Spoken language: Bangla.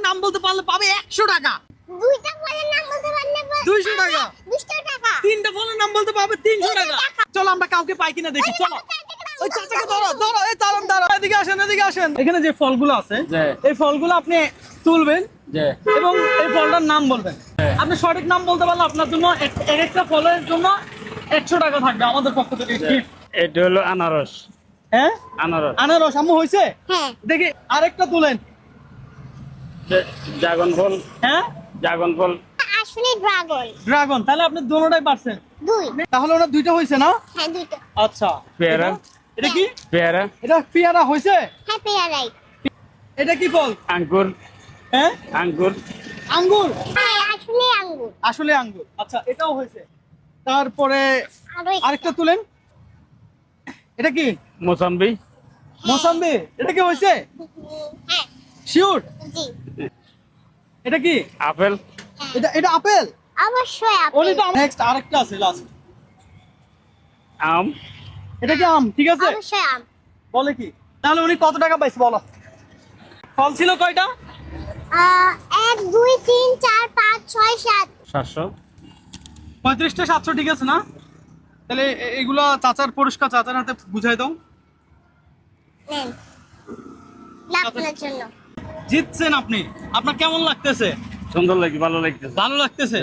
নাম বলতে পারলে পাবে 100 টাকা। দুইটা ফলের নাম বলতে পারলে 200 টাকা। 200 টাকা। তিনটা ফলের নাম বলতে পারবে 300 টাকা। চলো আমরা কাউকে পাই কিনা দেখি, চলো। ওই চাচাকে ধরো, ধরো, এই দাঁড়ান, এদিকে আসেন, এদিকে আসেন। এখানে যে ফলগুলো আছে, এই ফলগুলো আপনি তুলবেন এবং এই ফলটার নাম বলবেন। আপনি সঠিক নাম বলতে পারলে আপনার জন্য এক একটা ফলের জন্য 100 টাকা থাকবে আমাদের পক্ষ থেকে। এটা হলো আনারস। হ্যাঁ, আনারস। আম্মু হইছে? হ্যাঁ। দেখি আরেকটা তুলেন। ড্রাগন ফল। হ্যাঁ, ড্রাগন ফল। আসলে ড্রাগন। তাহলে আপনি দুটোটাই পারছেন। দুই। তাহলে ওনার দুইটা হইছে না? হ্যাঁ, দুইটা। আচ্ছা। পেয়ারা। এটা কি? পেয়ারা। এটা পেয়ারা হইছে? হ্যাঁ, পেয়ারাই। এটা কি ফল? আঙ্গুর। হ্যাঁ, আঙ্গুর। আঙ্গুর। হ্যাঁ, আসলে আঙ্গুর। আসলে আঙ্গুর। আচ্ছা, এটাও হয়েছে। তারপরে আরো আরেকটা তুলেন। এটা কি? মোসাম্বি। মৌসাম্বি। এটা কি হয়েছে? হ্যাঁ, শিওর? জি। এটা কি? আপেল। এটা আপেল। অবশ্যই ওলি আপেল। তো নেক্সট আরেকটা আছে লাস্ট। আম। এটা কি আম? ঠিক আছে। অবশ্যই আম। বলে কি? তাহলে উনি কত টাকা পাইছে বলো? ফল ছিল কয়টা? 1 2 3 4 5 6 7। 700। 35টা 700, ঠিক আছে না? তাহলে এগুলো চাচার পুরস্কার, চাচার হাতে বুঝাই দাও। নেন। আপনার জন্য। জিতছেন আপনি। আপনার কেমন লাগতেছে? সুন্দর লাগে, ভালো লাগতেছে। ভালো লাগতেছে।